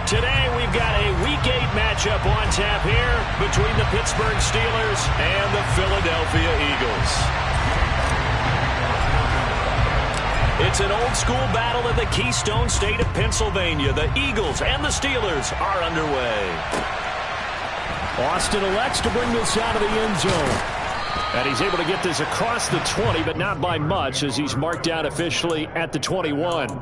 Today we've got a Week 8 matchup on tap here between the Pittsburgh Steelers and the Philadelphia Eagles. It's an old-school battle in the Keystone State of Pennsylvania. The Eagles and the Steelers are underway. Austin elects to bring this out of the end zone. And he's able to get this across the 20, but not by much, as he's marked out officially at the 21.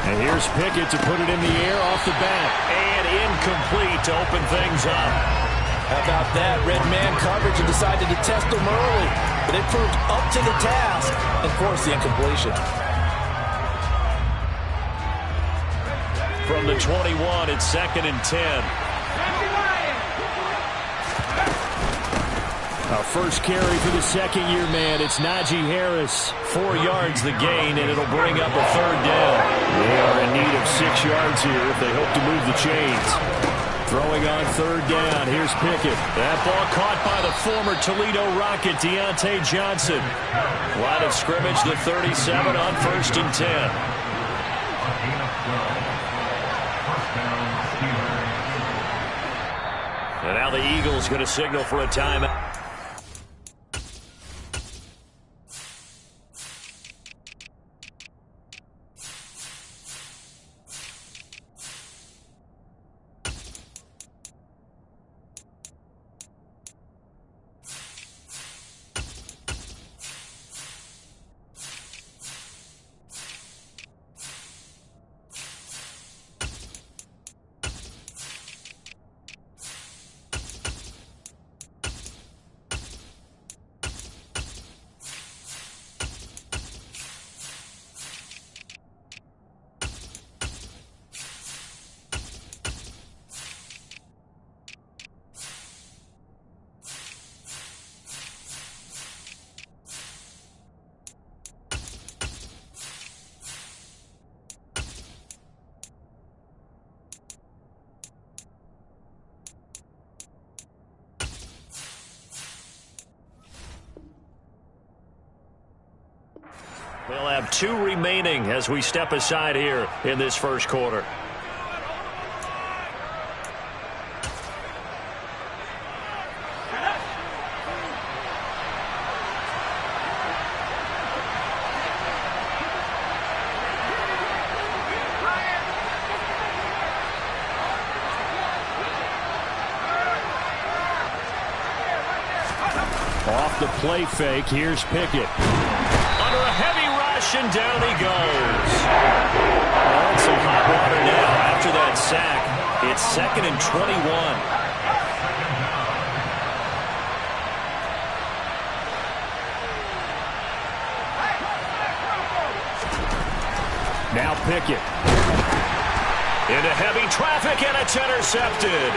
And here's Pickett to put it in the air off the bat. And incomplete to open things up. How about that? Red man coverage and decided to test them early. But it proved up to the task and forced the incompletion. From the 21, it's 2nd and 10. Our first carry for the second-year man. It's Najee Harris. 4 yards the gain, and it'll bring up a 3rd down. They are in need of 6 yards here if they hope to move the chains. Throwing on 3rd down. Here's Pickett. That ball caught by the former Toledo Rocket, Deontay Johnson. Line of scrimmage, the 37 on 1st and 10. And now the Eagles going to signal for a timeout. They'll have 2 remaining as we step aside here in this first quarter. Off the play fake, here's Pickett. Under a heavy rush, and down he goes. On some hot water now after that sack. It's 2nd and 21. Now Pickett. Into heavy traffic, and it's intercepted.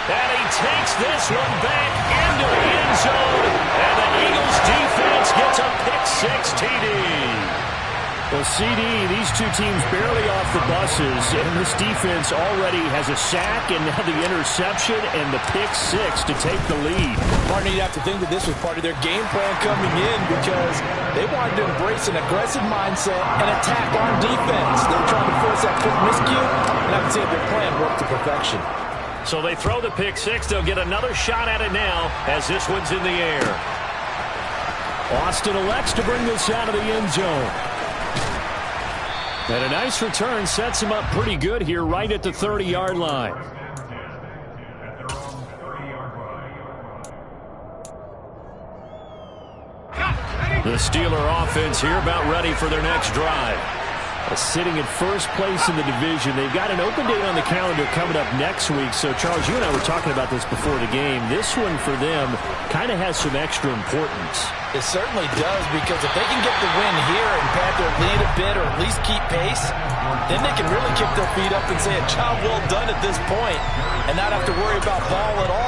And he takes this one back into the end zone. And the Eagles defense gets a pick-6 TD. Well, CD, these two teams barely off the buses, and this defense already has a sack and now the interception and the pick-6 to take the lead. Partner, you'd have to think that this was part of their game plan coming in because they wanted to embrace an aggressive mindset and attack on defense. They were trying to force that quick miscue, and I can see their plan worked to perfection. So they throw the pick-6. They'll get another shot at it now as this one's in the air. Austin elects to bring this out of the end zone. And a nice return sets him up pretty good here right at the 30-yard line. The Steeler offense here about ready for their next drive. Sitting in first place in the division. They've got an open date on the calendar coming up next week. So, Charles, you and I were talking about this before the game. This one for them kind of has some extra importance. It certainly does, because if they can get the win here and pad their lead a bit or at least keep pace, then they can really kick their feet up and say a job well done at this point and not have to worry about ball at all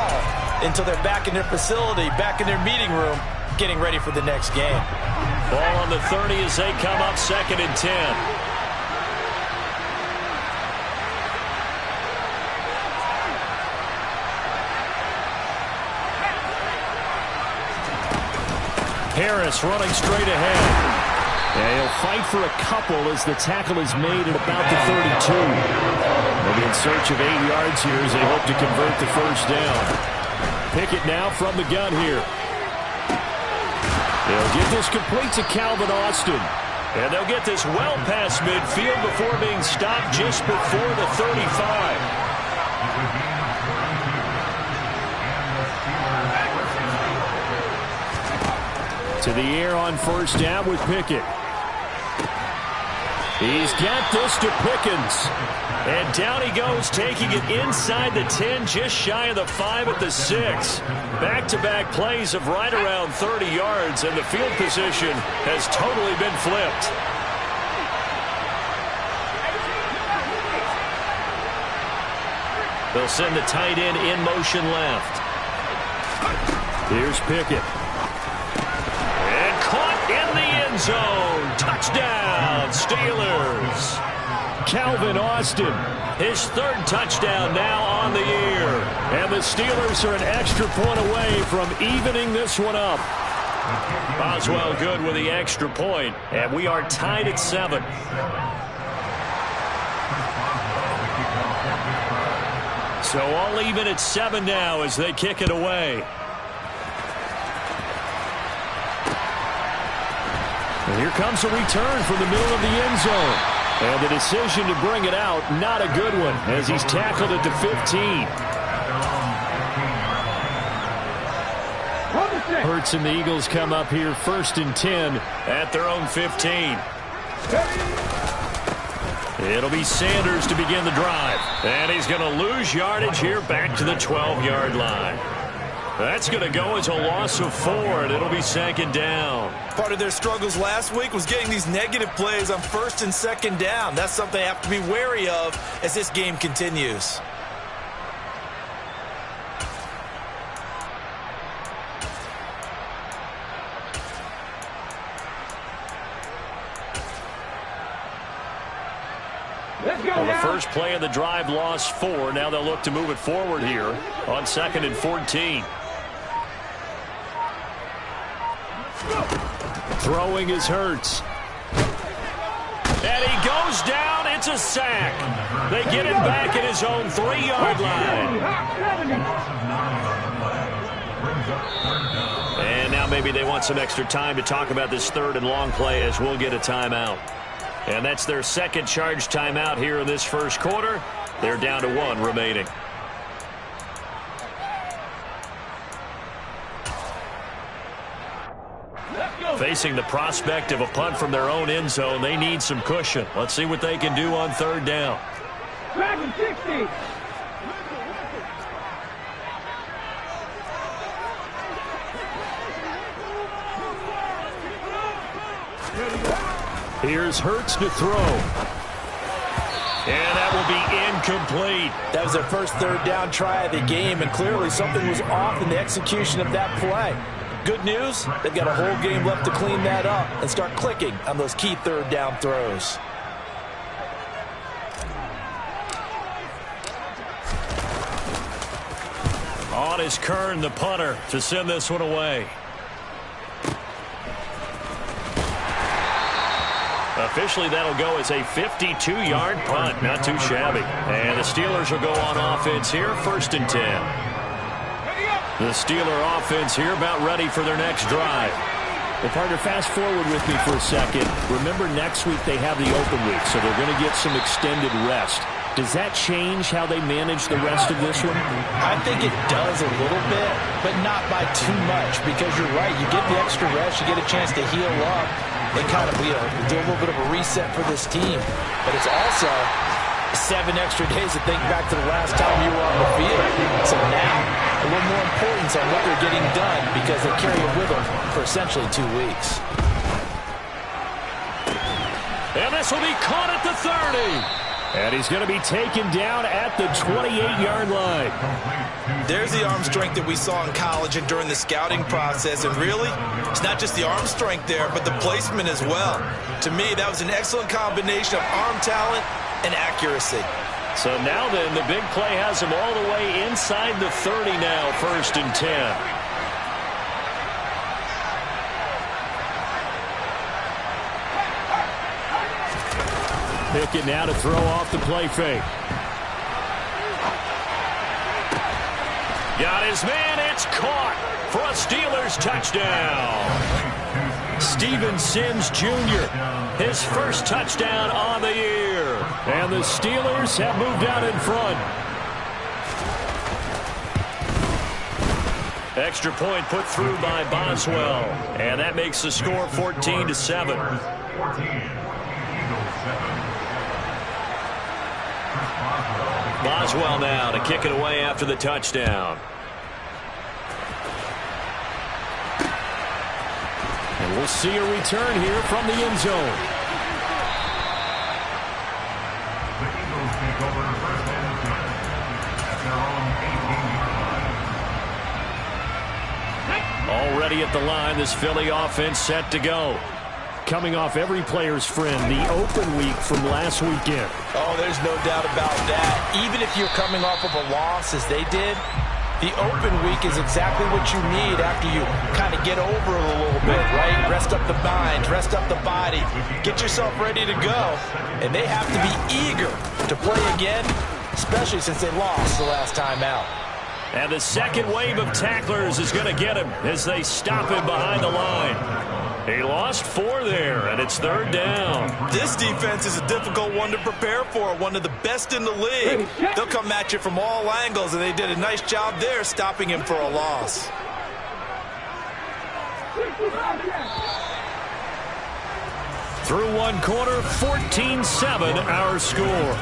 until they're back in their facility, back in their meeting room, getting ready for the next game. Ball on the 30 as they come up 2nd and 10. Harris running straight ahead. And he'll fight for a couple as the tackle is made at about the 32. They'll be in search of 8 yards here as they hope to convert the first down. Pickett now from the gun here. They'll get this complete to Calvin Austin. And they'll get this well past midfield before being stopped just before the 35. To the air on first down with Pickett. He's got this to Pickens. And down he goes, taking it inside the 10, just shy of the 5 at the 6. Back-to-back plays of right around 30 yards, and the field position has totally been flipped. They'll send the tight end in motion left. Here's Pickett. And caught in the end zone. Touchdown, Steelers. Calvin Austin, his 3rd touchdown now on the year. And the Steelers are an extra point away from evening this one up. Boswell good with the extra point, and we are tied at 7. So all even at 7 now as they kick it away. And here comes a return from the middle of the end zone. And the decision to bring it out, not a good one, as he's tackled at the 15. Hurts and the Eagles come up here 1st and 10 at their own 15. It'll be Sanders to begin the drive. And he's going to lose yardage here back to the 12-yard line. That's going to go as a loss of 4, and it'll be 2nd down. Part of their struggles last week was getting these negative plays on 1st and 2nd down. That's something they have to be wary of as this game continues. Well, the first play of the drive lost 4. Now they'll look to move it forward here on 2nd and 14. Throwing is Hurts. And he goes down. It's a sack. They get him back at his own 3-yard line. And now maybe they want some extra time to talk about this 3rd and long play as we'll get a timeout. And that's their 2nd charge timeout here in this first quarter. They're down to 1 remaining. Facing the prospect of a punt from their own end zone, they need some cushion. Let's see what they can do on 3rd down. 60. Here's Hurts to throw. And that will be incomplete. That was their first 3rd down try of the game, and clearly something was off in the execution of that play. Good news, they've got a whole game left to clean that up and start clicking on those key 3rd down throws. On is Kern, the punter, to send this one away. Officially, that'll go as a 52-yard punt. Not too shabby. And the Steelers will go on offense here, 1st and 10. The Steeler offense here about ready for their next drive. Well, partner, fast forward with me for a second. Remember, next week they have the open week, so they're going to get some extended rest. Does that change how they manage the rest of this one? I think it does a little bit, but not by too much, because you're right. You get the extra rest, you get a chance to heal up, and kind of do a little bit of a reset for this team. But it's also 7 extra days to think back to the last time you were on the field. So now, a little more importance on what they're getting done because they carry it with them for essentially 2 weeks. And this will be caught at the 30. And he's going to be taken down at the 28-yard line. There's the arm strength that we saw in college and during the scouting process. And really, it's not just the arm strength there, but the placement as well. To me, that was an excellent combination of arm talent and accuracy. So now then, the big play has him all the way inside the 30 now, 1st and 10. Pickett now to throw off the play fake. Got his man. It's caught for a Steelers touchdown. Steven Sims Jr., his first touchdown on the year. And the Steelers have moved out in front. Extra point put through by Boswell. And that makes the score 14-7. Boswell now to kick it away after the touchdown. And we'll see a return here from the end zone. Already at the line, this Philly offense set to go. Coming off every player's friend, the open week from last weekend. Oh, there's no doubt about that. Even if you're coming off of a loss as they did, the open week is exactly what you need after you kind of get over it a little bit, right? Rest up the mind, rest up the body, get yourself ready to go. And they have to be eager to play again, especially since they lost the last time out. And the second wave of tacklers is going to get him as they stop him behind the line. He lost 4 there, and it's 3rd down. This defense is a difficult one to prepare for, one of the best in the league. They'll come at you from all angles, and they did a nice job there stopping him for a loss. Through one quarter, 14-7 our score.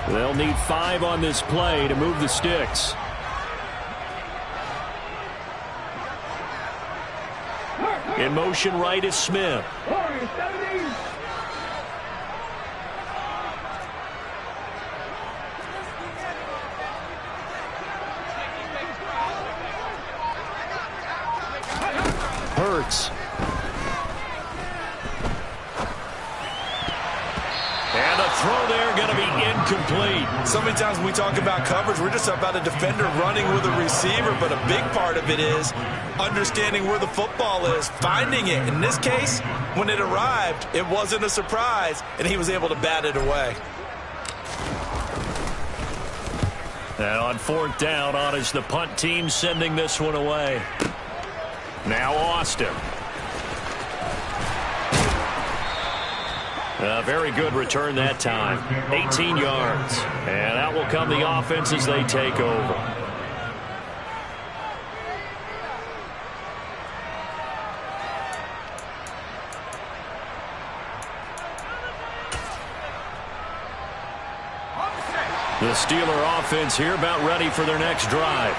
They'll need 5 on this play to move the sticks. In motion right is Smith. Hurts. And a throw there going to be incomplete. So many times when we talk about coverage, we're just about a defender running with a receiver, but a big part of it is understanding where the football is, finding it. In this case, when it arrived, it wasn't a surprise, and he was able to bat it away. And on 4th down, on is the punt team sending this one away. Now Austin. A very good return that time. 18 yards. And out will come the offense as they take over. The Steeler offense here about ready for their next drive.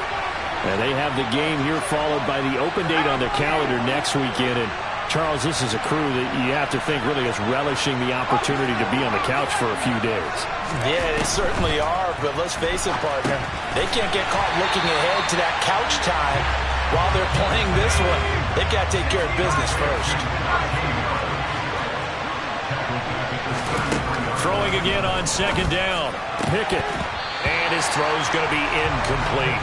And they have the game here followed by the open date on their calendar next weekend. And Charles, this is a crew that you have to think really is relishing the opportunity to be on the couch for a few days. Yeah, they certainly are, but let's face it, partner. They can't get caught looking ahead to that couch time while they're playing this one. They've got to take care of business first. Throwing again on 2nd down. Pickett. And his throw's going to be incomplete.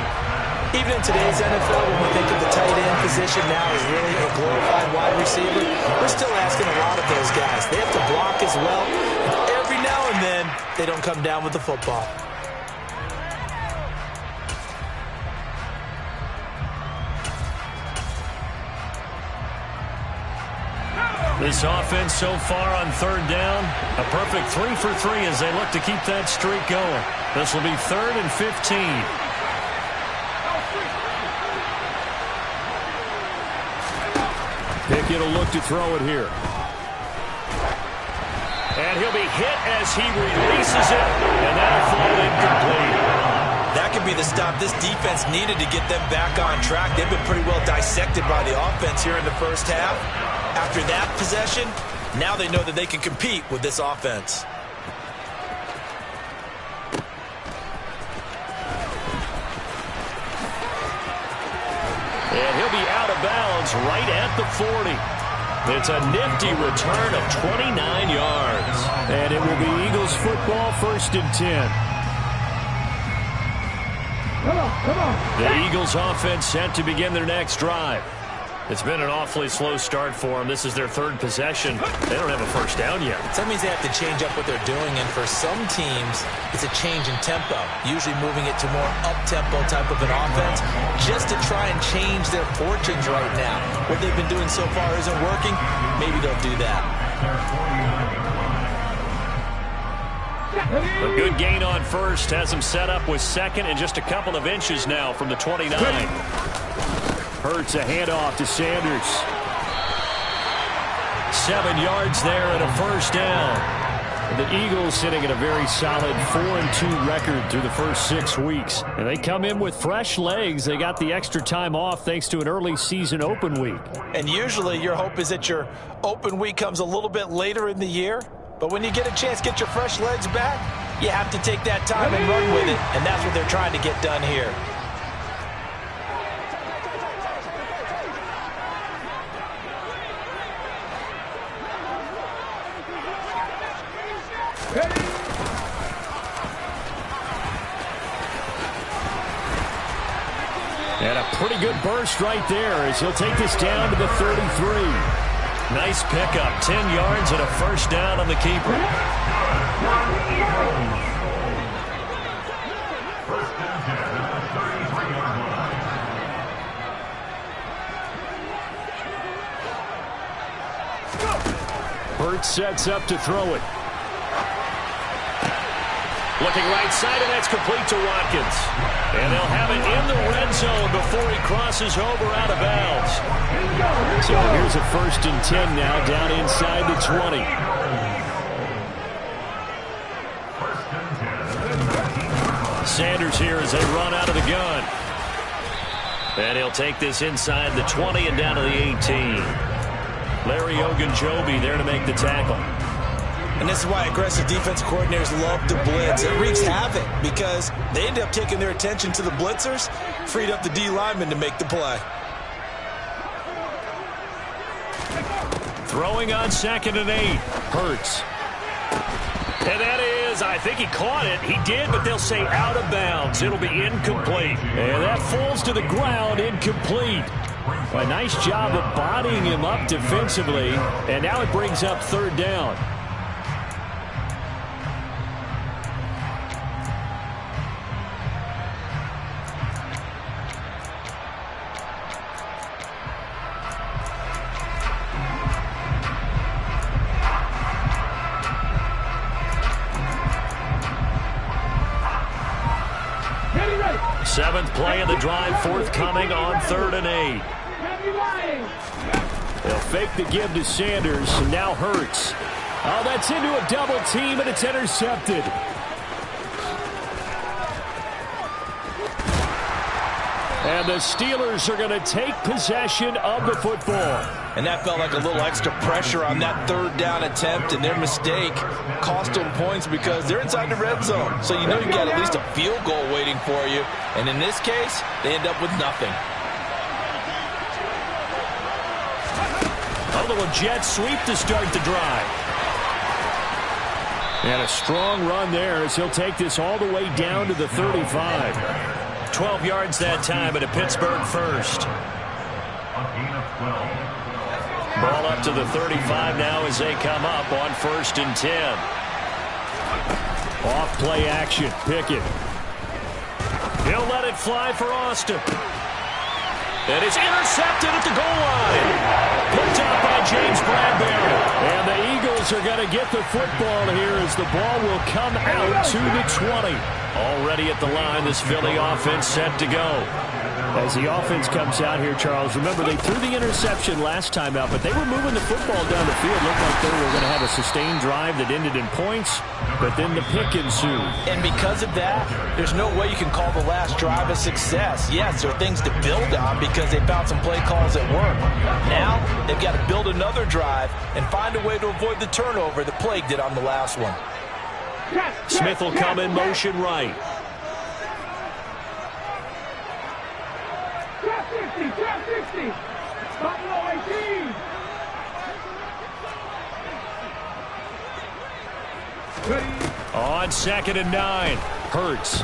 Even in today's NFL, when we think of the tight end position now as really a glorified wide receiver, we're still asking a lot of those guys. They have to block as well. Every now and then, they don't come down with the football. This offense so far on 3rd down, a perfect 3 for 3 as they look to keep that streak going. This will be 3rd and 15. Pickett will look to throw it here. And he'll be hit as he releases it, and that'll fall incomplete. That could be the stop this defense needed to get them back on track. They've been pretty well dissected by the offense here in the first half. After that possession, now they know that they can compete with this offense. And he'll be out of bounds right at the 40. It's a nifty return of 29 yards. And it will be Eagles football, 1st and 10. Come on. The Eagles offense set to begin their next drive. It's been an awfully slow start for them. This is their 3rd possession. They don't have a first down yet. So that means they have to change up what they're doing, and for some teams, it's a change in tempo, usually moving it to more up-tempo type of an offense just to try and change their fortunes right now. What they've been doing so far isn't working. Maybe they'll do that. A good gain on first has them set up with 2nd and just a couple of inches now from the 29. Hurts a handoff to Sanders. 7 yards there and a first down. The Eagles sitting at a very solid 4-2 record through the first 6 weeks. And they come in with fresh legs. They got the extra time off thanks to an early season open week. And usually your hope is that your open week comes a little bit later in the year. But when you get a chance to get your fresh legs back, you have to take that time and run with it. And that's what they're trying to get done here. And a pretty good burst right there as he'll take this down to the 33. Nice pickup. 10 yards and a first down on the keeper. Hurts sets up to throw it. Looking right side, and that's complete to Watkins. And they'll have it in the red zone before he crosses over out of bounds. So here's a 1st and 10 now down inside the 20. Sanders here as they run out of the gun. And he'll take this inside the 20 and down to the 18. Larry Ogunjobi there to make the tackle. And this is why aggressive defensive coordinators love to blitz. It wreaks havoc because they end up taking their attention to the blitzers, freed up the D lineman to make the play. Throwing on 2nd and 8. Hurts. And that is, I think he caught it. He did, but they'll say out of bounds. It'll be incomplete. And that falls to the ground, incomplete. A nice job of bodying him up defensively. And now it brings up 3rd down. Seventh play of the drive, forthcoming on 3rd and 8. They'll fake the give to Sanders, and now Hurts. Oh, that's into a double team, and it's intercepted. And the Steelers are going to take possession of the football. And that felt like a little extra pressure on that 3rd down attempt, and their mistake cost them points because they're inside the red zone. So you know you got at least a field goal waiting for you. And in this case, they end up with nothing. A little jet sweep to start the drive. And a strong run there as he'll take this all the way down to the 35. 12 yards that time at a Pittsburgh first. Ball up to the 35 now as they come up on 1st and 10. Off play action. Pickett. He'll let it fly for Austin. And it's intercepted at the goal line. Picked up by James Bradbury. And the Eagles are going to get the football here as the ball will come out to the 20. Already at the line, this Philly offense set to go. As the offense comes out here, Charles, remember they threw the interception last time out, but they were moving the football down the field. Looked like they were going to have a sustained drive that ended in points, but then the pick ensued. And because of that, there's no way you can call the last drive a success. Yes, there are things to build on because they found some play calls that work. Now, they've got to build another drive and find a way to avoid the turnover that plagued it on the last one. Smith will come in motion right. On 2nd and 9, Hurts.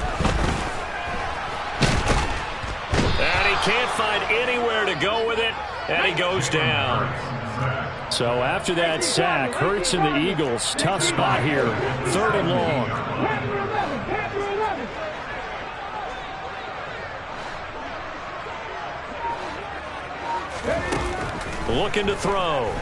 And he can't find anywhere to go with it, and he goes down. So after that sack, Hurts and the Eagles, tough spot here, 3rd and long. Looking to throw.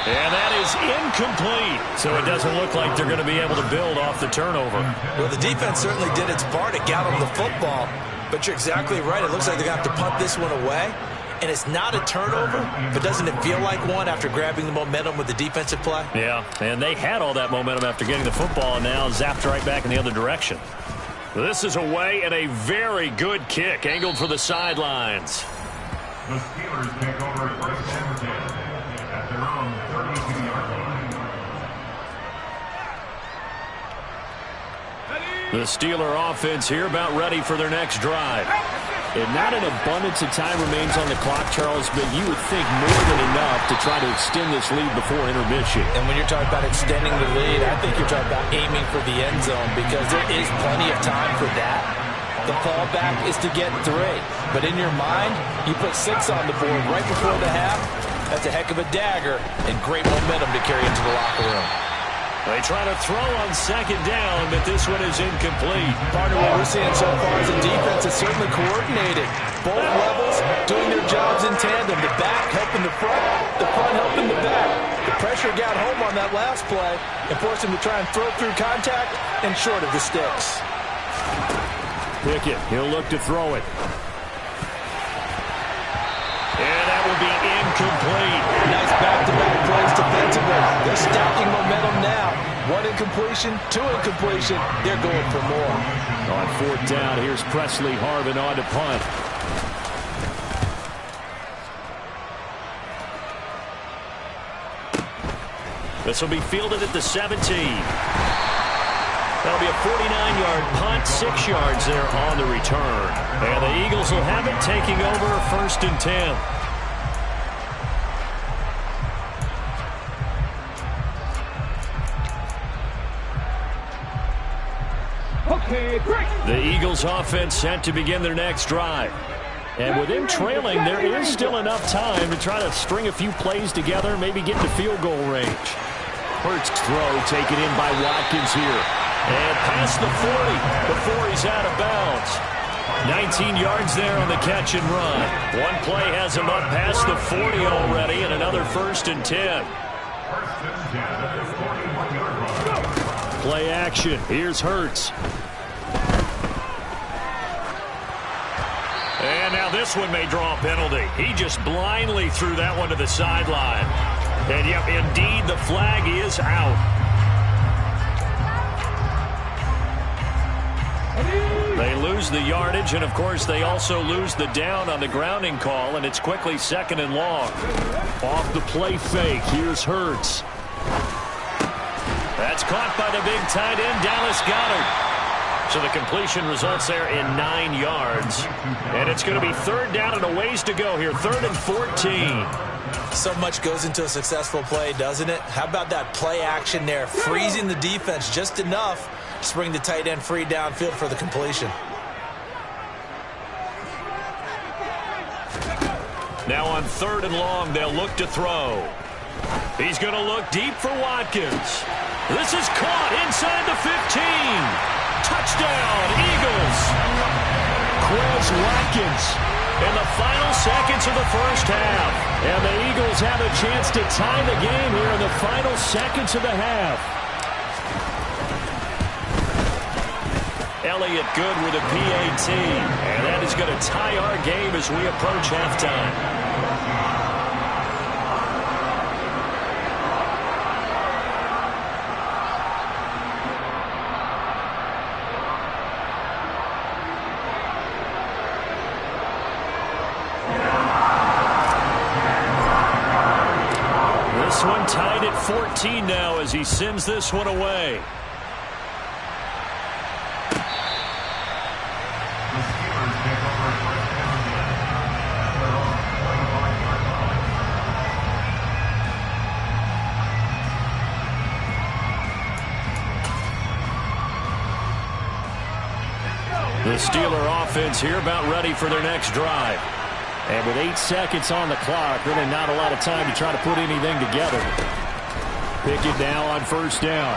And that is incomplete. So it doesn't look like they're going to be able to build off the turnover. Well, the defense certainly did its part. It got them the football. But you're exactly right. It looks like they're going to have to punt this one away. And it's not a turnover, but doesn't it feel like one after grabbing the momentum with the defensive play? Yeah, and they had all that momentum after getting the football and now zapped right back in the other direction. This is away and a very good kick angled for the sidelines. The Steelers take over 1st and 10 at their own 32-yard line. The Steeler offense here about ready for their next drive. And not an abundance of time remains on the clock, Charles, but you would think more than enough to try to extend this lead before intermission. And when you're talking about extending the lead, I think you're talking about aiming for the end zone because there is plenty of time for that. The fallback is to get 3. But in your mind, you put 6 on the board right before the half. That's a heck of a dagger and great momentum to carry into the locker room. They try to throw on 2nd down, but this one is incomplete. Part of what we're seeing so far is the defense is certainly coordinated. Both levels doing their jobs in tandem. The back helping the front helping the back. The pressure got home on that last play and forced him to try and throw through contact and short of the sticks. Pickett, he'll look to throw it. And that will be incomplete. Nice back-to-back plays defensively. They're stacking momentum now. 1 incompletion, 2 incompletion. They're going for more. On 4th down, here's Presley Harvin on to punt. This will be fielded at the 17. That'll be a 49-yard punt, 6 yards there on the return. And the Eagles will have it taking over 1st and 10. The Eagles offense set to begin their next drive. And with them trailing, there is still enough time to try to string a few plays together, maybe get to field goal range. Hurts throw taken in by Watkins here. And past the 40 before he's out of bounds. 19 yards there on the catch and run. One play has him up past the 40 already, and another 1st and 10. Play action. Here's Hurts. And now this one may draw a penalty. He just blindly threw that one to the sideline. And yep, indeed, the flag is out. They lose the yardage, and of course they also lose the down on the grounding call, and it's quickly 2nd and long. Off the play fake, here's Hurts. That's caught by the big tight end, Dallas Goedert. So the completion results there in 9 yards. And it's going to be 3rd down and a ways to go here, 3rd and 14. So much goes into a successful play, doesn't it? How about that play action there, freezing the defense just enough to bring the tight end free downfield for the completion. Now on 3rd and long, they'll look to throw. He's going to look deep for Watkins. This is caught inside the 15. Touchdown, Eagles. Quez Watkins In the final seconds of the 1st half. And the Eagles have a chance to tie the game here in the final seconds of the half. Elliott Good with a PAT. And that is going to tie our game as we approach halftime. This one tied at 14 now as he sends this one away. The Steeler offense here about ready for their next drive. And with 8 seconds on the clock, really not a lot of time to try to put anything together. Pickett now on first down.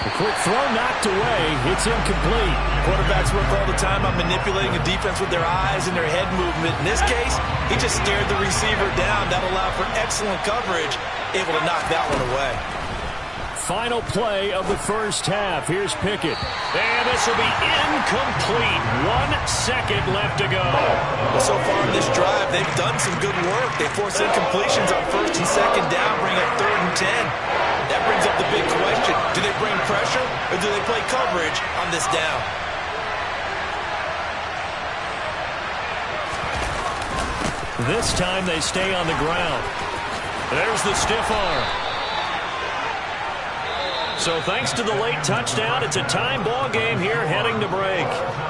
A quick throw knocked away. It's incomplete. Quarterbacks work all the time on manipulating a defense with their eyes and their head movement. In this case, he just stared the receiver down. That allowed for excellent coverage, able to knock that one away. Final play of the first half. Here's Pickett. And this will be incomplete. 1 second left to go. Well, so far in this drive, they've done some good work. They force incompletions on first and second down, bring up 3rd and 10. That brings up the big question. Do they bring pressure or do they play coverage on this down? This time they stay on the ground. There's the stiff arm. So thanks to the late touchdown, it's a time ball game here heading to break.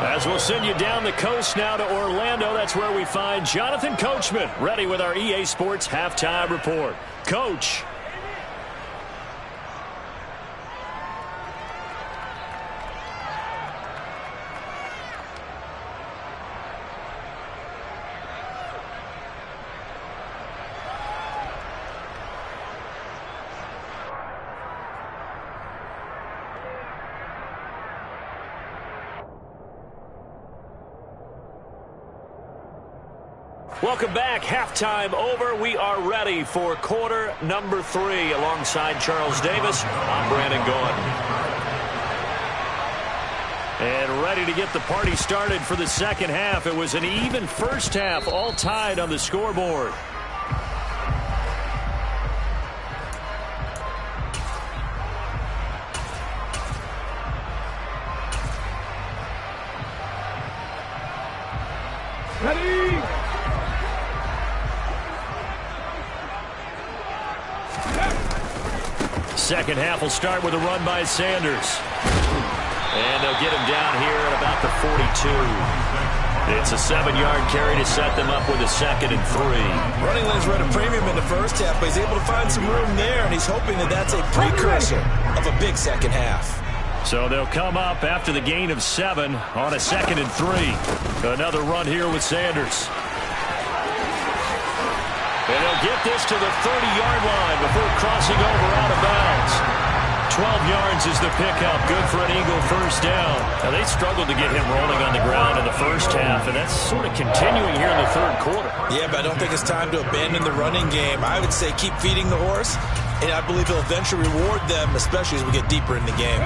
As we'll send you down the coast now to Orlando, that's where we find Jonathan Coachman ready with our EA Sports Halftime Report. Coach. Welcome back. Halftime over. We are ready for quarter number 3. Alongside Charles Davis, I'm Brandon Gordon. And ready to get the party started for the second half. It was an even first half, all tied on the scoreboard. Ready? Second half will start with a run by Sanders. And they'll get him down here at about the 42. It's a 7-yard carry to set them up with a 2nd and 3. Running lanes were at a premium in the first half, but he's able to find some room there, and he's hoping that that's a precursor of a big second half. So they'll come up after the gain of 7 on a 2nd and 3. Another run here with Sanders. And they'll get this to the 30-yard line before crossing over out of bounds. 12 yards is the pickup. Good for an Eagle first down. Now, they struggled to get him rolling on the ground in the first half, and that's sort of continuing here in the third quarter. Yeah, but I don't think it's time to abandon the running game. I would say keep feeding the horse, and I believe he'll eventually reward them, especially as we get deeper in the game.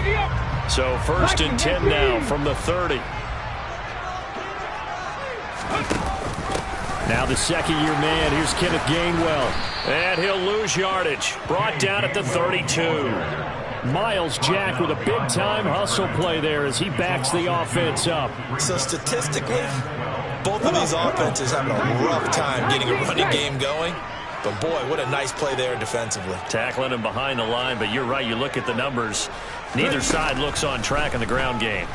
So 1st and 10 now from the 30. Now the second-year man. Here's Kenneth Gainwell. And he'll lose yardage. Brought down at the 32. Miles Jack with a big-time hustle play there as he backs the offense up. So statistically, both of these offenses having a rough time getting a running game going. But, boy, what a nice play there defensively. Tackling him behind the line, but you're right. You look at the numbers. Neither side looks on track in the ground game.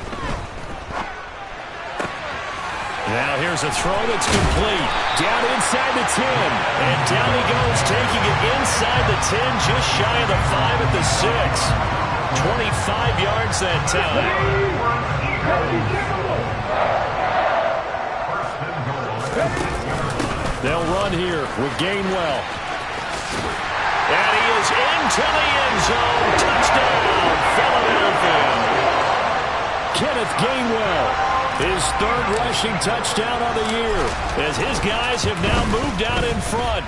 Now here's a throw that's complete. Down inside the 10. And down he goes, taking it inside the 10, just shy of the 5 at the 6. 25 yards that time. They'll run here with Gainwell. And he is into the end zone. Touchdown, Philadelphia. Kenneth Gainwell. His 3rd rushing touchdown of the year. As his guys have now moved out in front.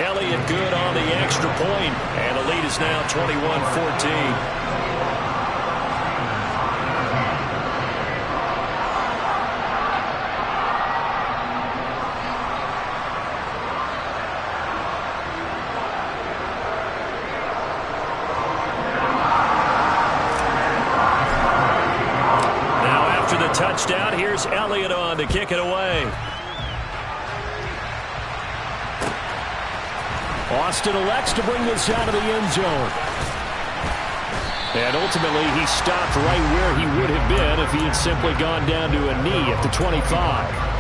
Elliott Good on the extra point. And the lead is now 21-14. touchdown. Here's Elliott on to kick it away. Austin elects to bring this out of the end zone. And ultimately, he stopped right where he would have been if he had simply gone down to a knee at the 25.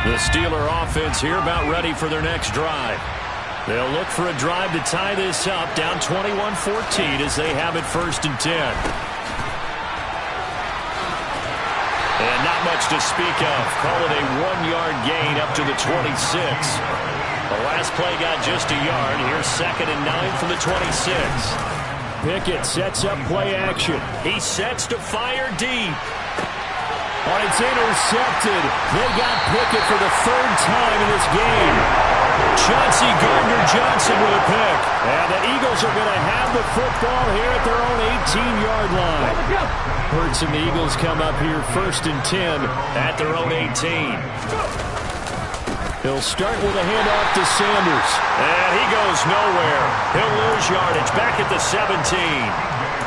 The Steeler offense here about ready for their next drive. They'll look for a drive to tie this up, down 21-14 as they have it 1st and 10. And not much to speak of. Call it a 1-yard gain up to the 26. The last play got just a yard. Here's 2nd and 9 from the 26. Pickett sets up play action. He sets to fire deep. Oh, it's intercepted. They got Pickett for the 3rd time in this game. Chauncey Gardner-Johnson with a pick. And the Eagles are going to have the football here at their own 18-yard line. Hurts and the Eagles come up here 1st and 10 at their own 18. He'll start with a handoff to Sanders. And he goes nowhere. He'll lose yardage back at the 17.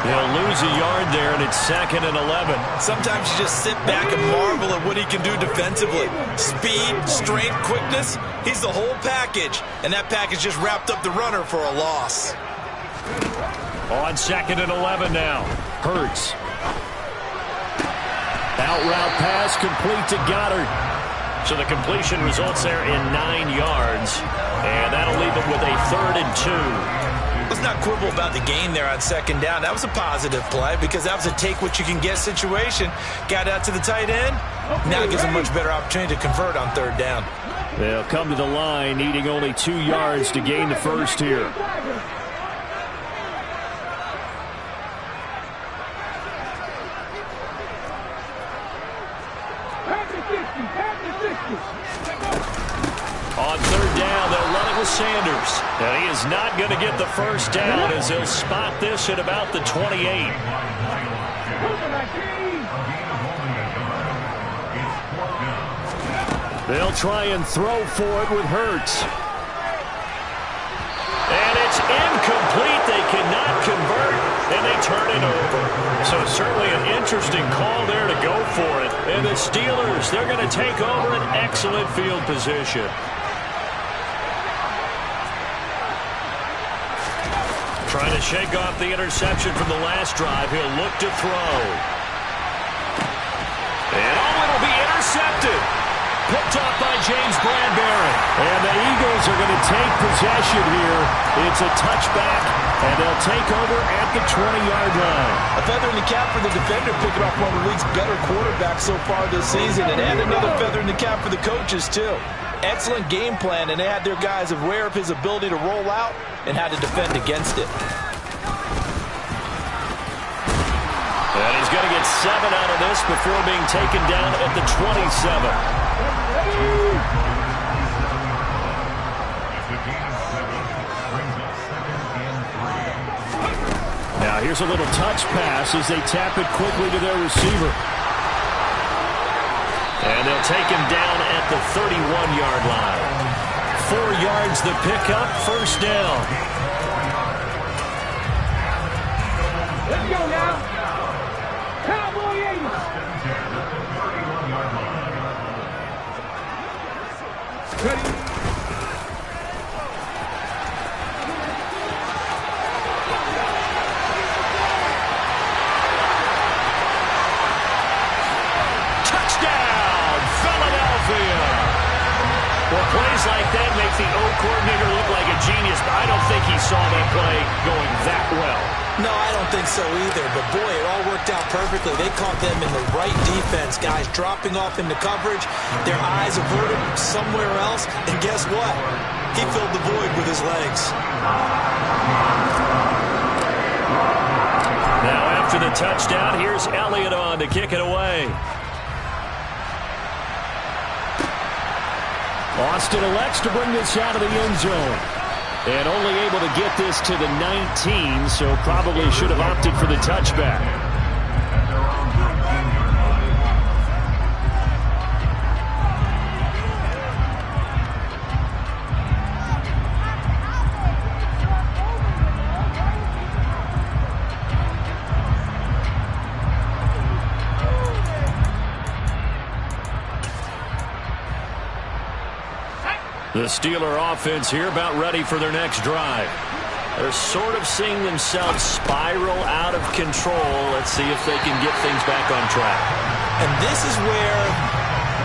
He'll lose a yard there, and it's 2nd and 11. Sometimes you just sit back and marvel at what he can do defensively. Speed, strength, quickness. He's the whole package. And that package just wrapped up the runner for a loss. On 2nd and 11 now. Hurts. Out route pass complete to Goddard. So the completion results there in 9 yards. And that'll leave him with a 3rd and 2. Let's not quibble about the gain there on 2nd down. That was a positive play because that was a take-what-you-can-get situation. Got out to the tight end. Now it gives him a much better opportunity to convert on 3rd down. They'll come to the line needing only 2 yards to gain the first here. On 3rd down, they'll run it with Sanders. And he is not going to get the first down as he'll spot this at about the 28. They'll try and throw for it with Hurts. And it's incomplete. They cannot convert, and they turn it over. So certainly an interesting call there to go for it. And the Steelers, they're going to take over an excellent field position. Trying to shake off the interception from the last drive. He'll look to throw. And it'll be intercepted. Picked off by James Bradbury. And the Eagles are going to take possession here. It's a touchback, and they'll take over at the 20-yard line. A feather in the cap for the defender, picking off one of the league's better quarterbacks so far this season, and another feather in the cap for the coaches, too. Excellent game plan, and they had their guys aware of his ability to roll out and how to defend against it. And he's going to get 7 out of this before being taken down at the 27. Now here's a little touch pass as they tap it quickly to their receiver. And they'll take him down at the 31-yard line. 4 yards the pickup, 1st down. Let's go now. Cowboy 80. Ready? Plays like that make the O coordinator look like a genius, but I don't think he saw that play going that well. No, I don't think so either, but boy, it all worked out perfectly. They caught them in the right defense, guys dropping off into coverage, their eyes averted somewhere else, and guess what? He filled the void with his legs. Now after the touchdown, here's Elliott on to kick it away. Austin elects to bring this out of the end zone. And only able to get this to the 19, so probably should have opted for the touchback. The Steeler offense here about ready for their next drive. They're sort of seeing themselves spiral out of control. Let's see if they can get things back on track. And this is where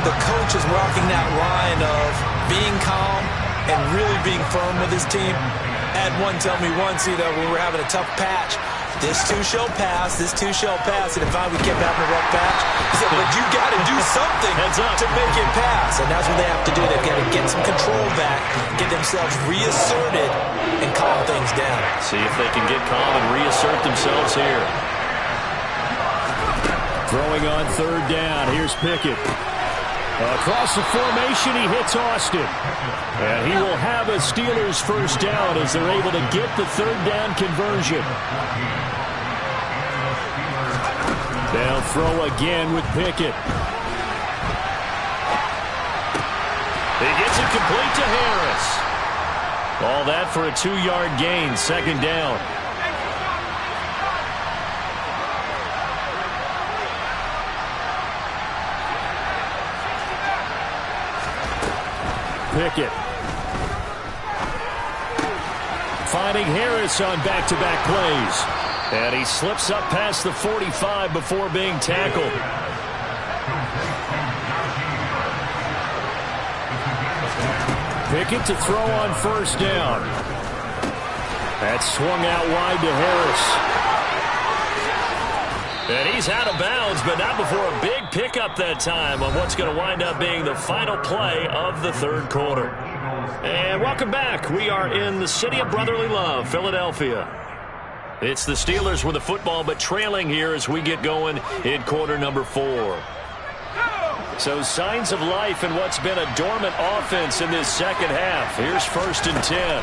the coach is walking that line of being calm and really being firm with his team. I had one tell me once, when we were having a tough patch, this too shall pass, this too shall pass. And if we kept having a rough patch, he said, but you got to do something to make it pass. And that's what they have to do. They've got to get some control back, get themselves reasserted, and calm things down. See if they can get calm and reassert themselves here. Throwing on third down. Here's Pickett. Across the formation, he hits Austin. And he will have a Steelers first down as they're able to get the third down conversion. They'll throw again with Pickett. He gets it complete to Harris. All that for a 2-yard gain, second down. Pickett. Finding Harris on back-to-back plays. And he slips up past the 45 before being tackled. Pickett to throw on first down. That swung out wide to Harris. And he's out of bounds, but not before a big pickup that time on what's going to wind up being the final play of the third quarter. And welcome back. We are in the city of brotherly love, Philadelphia. It's the Steelers with the football, but trailing here as we get going in quarter number 4. So signs of life in what's been a dormant offense in this second half. Here's 1st and 10.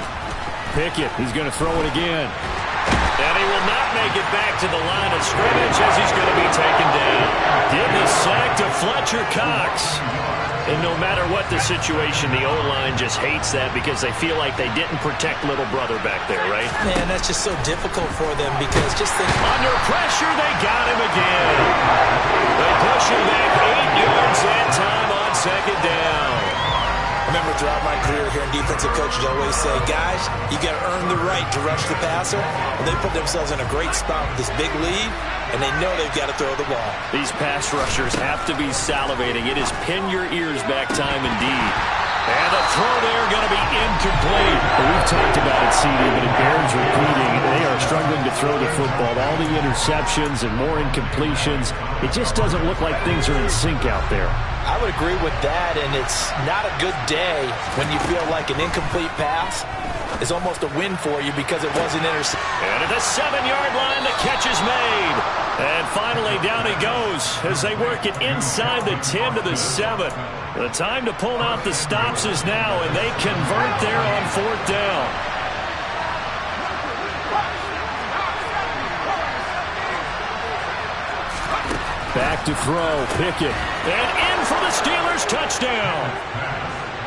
Pickett, he's going to throw it again. And he will not make it back to the line of scrimmage as he's going to be taken down. Give the sack to Fletcher Cox. And no matter what the situation, the O-line just hates that because they feel like they didn't protect little brother back there, right? Man, that's just so difficult for them because just think. Under pressure, they got him again. They push him back 8 yards that time on second down. I remember throughout my career hearing defensive coaches always say, guys, you got to earn the right to rush the passer. And they put themselves in a great spot with this big lead, and they know they've got to throw the ball. These pass rushers have to be salivating. It is pin your ears back time indeed. And the throw there going to be incomplete. Well, we've talked about it, CD, but it bears repeating. They are struggling to throw the football. All the interceptions and more incompletions. It just doesn't look like things are in sync out there. I would agree with that, and it's not a good day when you feel like an incomplete pass is almost a win for you because it wasn't intercepted. And at the 7-yard line, the catch is made. And finally, down he goes as they work it inside the 10 to the 7. The time to pull out the stops is now, and they convert there on 4th down. Back to throw, Pickett. And in for the Steelers touchdown.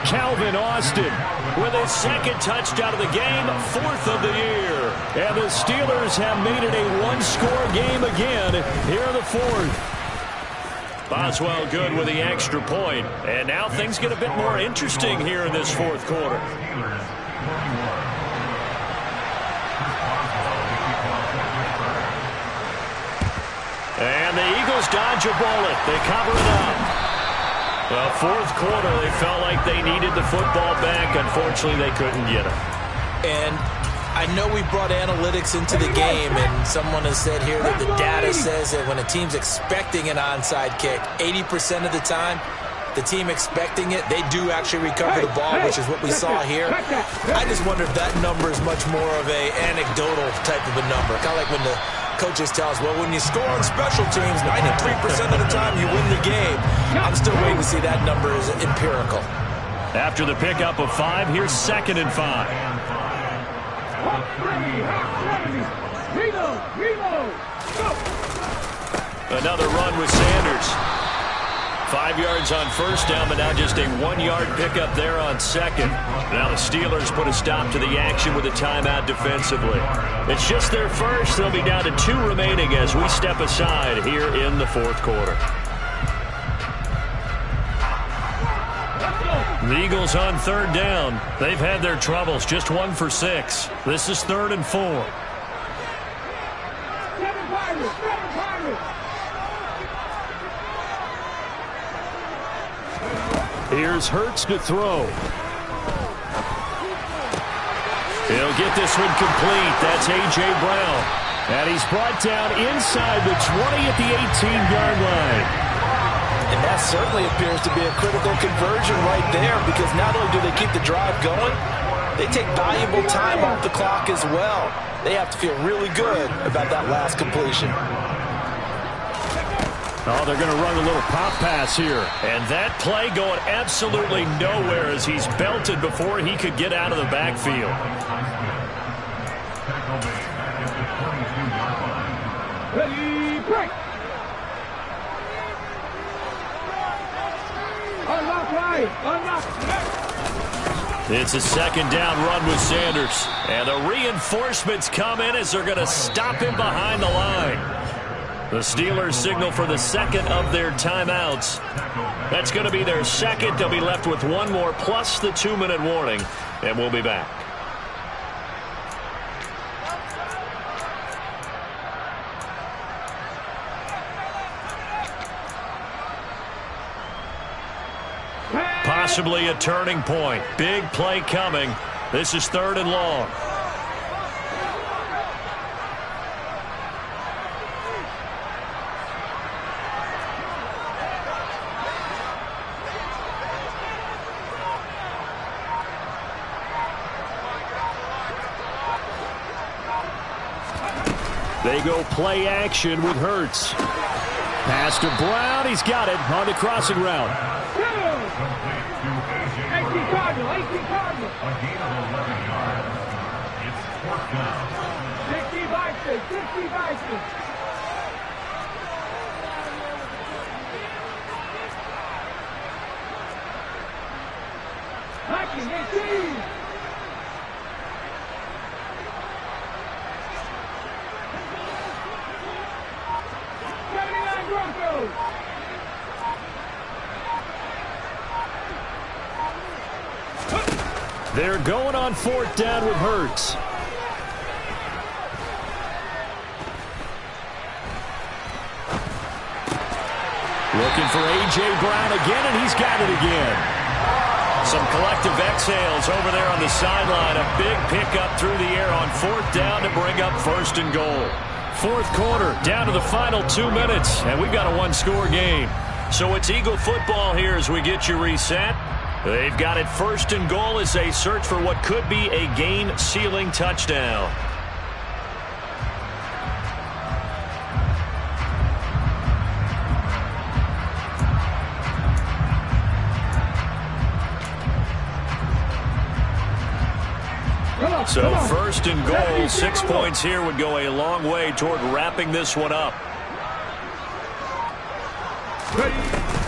Calvin Austin with his 2nd touchdown of the game, 4th of the year. And the Steelers have made it a one-score game again here in the 4th. Boswell good with the extra point. And now things get a bit more interesting here in this 4th quarter. And the Eagles dodge a bullet. They cover it up. Well, 4th quarter, they felt like they needed the football back. Unfortunately, they couldn't get it. And I know we brought analytics into the game, and someone has said here that the data says that when a team's expecting an onside kick, 80% of the time, the team expecting it, they do actually recover the ball, which is what we saw here. I just wonder if that number is much more of a anecdotal type of a number. Kind of like when the coaches tell us, well, when you score on special teams, 93% of the time you win the game. I'm still waiting to see that number is empirical. After the pickup of 5, here's 2nd and 5. Another run with Sanders. 5 yards on first down, but now just a 1-yard pickup there on 2nd. Now the Steelers put a stop to the action with a timeout defensively. It's just their first. They'll be down to 2 remaining as we step aside here in the 4th quarter. Let's go. The Eagles on third down. They've had their troubles, just 1 for 6. This is 3rd and 4. Here's Hurts to throw. He'll get this one complete. That's A.J. Brown. And he's brought down inside the 20 at the 18-yard line. And that certainly appears to be a critical conversion right there, because not only do they keep the drive going, they take valuable time off the clock as well. They have to feel really good about that last completion. Oh, they're going to run a little pop pass here. And that play going absolutely nowhere as he's belted before he could get out of the backfield. Ready, break. Unlock right. Unlock. It's a 2nd down run with Sanders. And the reinforcements come in as they're going to stop him behind the line. The Steelers signal for the 2nd of their timeouts. That's going to be their 2nd. They'll be left with 1 more plus the 2-minute warning. And we'll be back. Possibly a turning point. Big play coming. This is 3rd and long. They go play action with Hurts. Pass to Brown. He's got it on the crossing route. 18 Cardinal. A gain of 11 yards. It's 4th down. 60 Vikings. 60 Vikings. Vikings 18. They're going on 4th down with Hurts. Looking for A.J. Brown again, and he's got it again. Some collective exhales over there on the sideline. A big pickup through the air on 4th down to bring up 1st and goal. 4th quarter, down to the final 2 minutes, and we've got a 1-score game. So it's Eagle football here as we get you reset. They've got it 1st and goal as they search for what could be a game-sealing touchdown. So 1st and goal, 6 points here would go a long way toward wrapping this one up.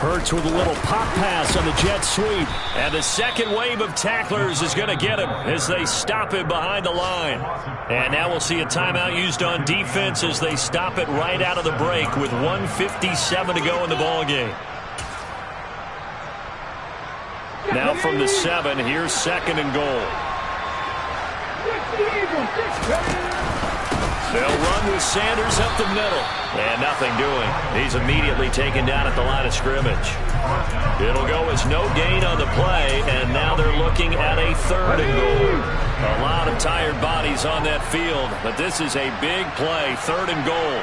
Hurts with a little pop pass on the jet sweep. And the 2nd wave of tacklers is going to get him as they stop him behind the line. And now we'll see a timeout used on defense as they stop it right out of the break with 1:57 to go in the ballgame. Now from the 7, here's 2nd and goal. They'll run with Sanders up the middle. And nothing doing. He's immediately taken down at the line of scrimmage. It'll go as no gain on the play, and now they're looking at a 3rd and goal. A lot of tired bodies on that field, but this is a big play, 3rd and goal.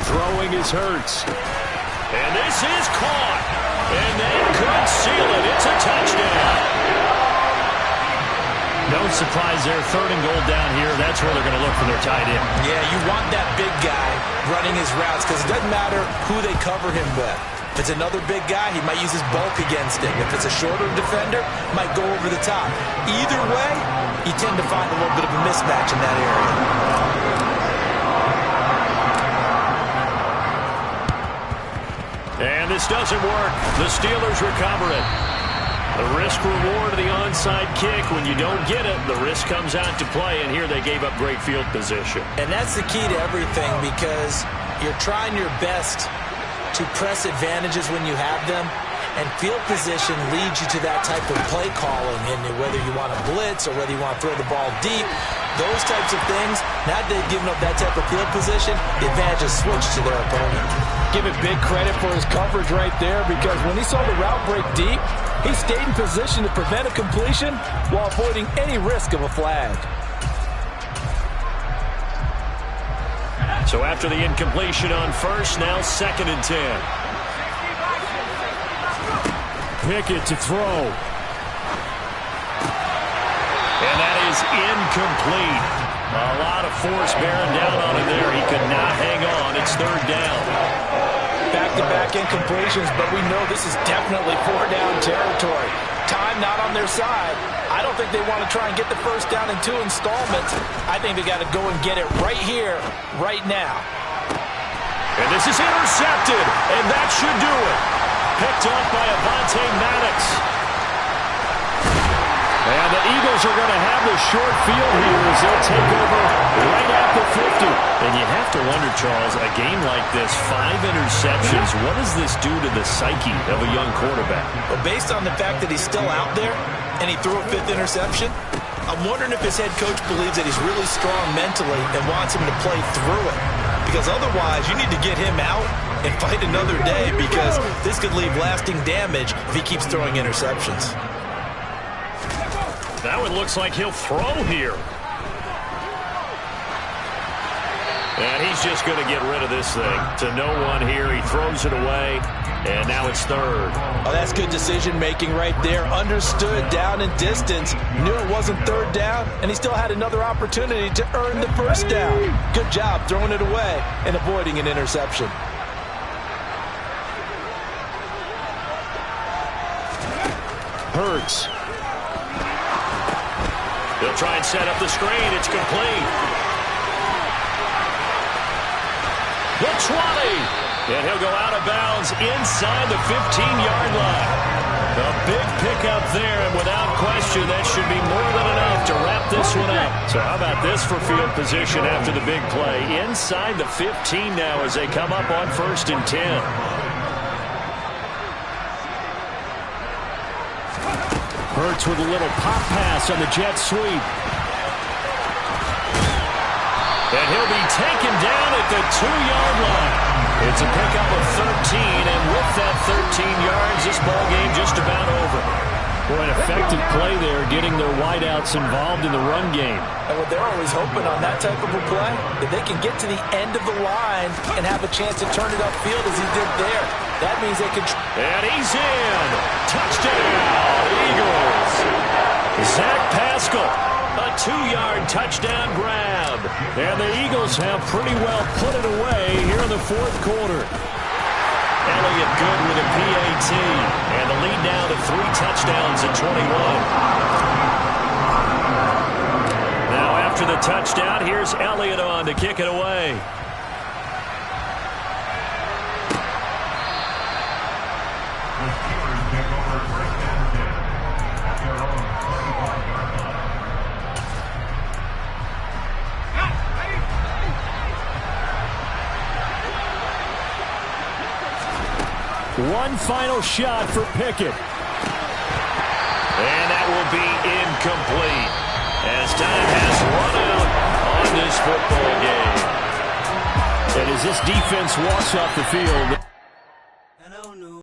Throwing is Hurts. And this is caught. And they could seal it. It's a touchdown. No surprise there, 3rd and goal down here. That's where they're going to look for their tight end. Yeah, you want that big guy running his routes because it doesn't matter who they cover him with. If it's another big guy, he might use his bulk against him. If it's a shorter defender, might go over the top. Either way, you tend to find a little bit of a mismatch in that area. And this doesn't work. The Steelers recover it. The risk-reward of the onside kick, when you don't get it, the risk comes out to play, and here they gave up great field position. And that's the key to everything, because you're trying your best to press advantages when you have them, And field position leads you to that type of play calling, and whether you want to blitz or whether you want to throw the ball deep, those types of things, now that they've given up that type of field position, the advantage is switched to their opponent. Give it big credit for his coverage right there, because when he saw the route break deep, he stayed in position to prevent a completion while avoiding any risk of a flag. So after the incompletion on first, now 2nd and 10. Pickett to throw. And that is incomplete. A lot of force bearing down on him there. He could not hang on. It's 3rd down. Back-to-back incompletions, but we know this is definitely 4-down territory. Time not on their side. I don't think they want to try and get the first down in 2 installments. I think they got to go and get it right here, right now. And this is intercepted, and that should do it. Picked up by Avonte Maddox. And the Eagles are going to have the short field here as they'll take over right at the 50. And you have to wonder, Charles, a game like this, 5 interceptions, what does this do to the psyche of a young quarterback? Well, based on the fact that he's still out there and he threw a 5th interception, I'm wondering if his head coach believes that he's really strong mentally and wants him to play through it. Because otherwise, you need to get him out and fight another day, because this could leave lasting damage if he keeps throwing interceptions. That one looks like he'll throw here. And he's just going to get rid of this thing. To no one here. He throws it away. And now it's 3rd. Oh, that's good decision-making right there. Understood down and distance. Knew it wasn't 3rd down, and he still had another opportunity to earn the first down. Good job throwing it away and avoiding an interception. Hurts. They'll try and set up the screen. It's complete. The 20. And he'll go out of bounds inside the 15-yard line. A big pickup there, and without question, that should be more than enough to wrap this one up. So how about this for field position after the big play? Inside the 15 now as they come up on 1st and 10. Hurts with a little pop pass on the jet sweep. And he'll be taken down at the 2-yard line. It's a pickup of 13, and with that 13 yards, this ball game just about over. Boy, an effective play there, getting their wideouts involved in the run game. And what they're always hoping on that type of a play, that they can get to the end of the line and have a chance to turn it upfield as he did there. That means they can... And he's in. Touchdown, Eagles. Zach Pascal, a 2-yard touchdown grab. And the Eagles have pretty well put it away here in the 4th quarter. Elliott good with a PAT. And the lead now to 3 touchdowns at 21. Now after the touchdown, here's Elliott on to kick it away. One final shot for Pickett. And that will be incomplete as time has run out on this football game. And as this defense walks off the field...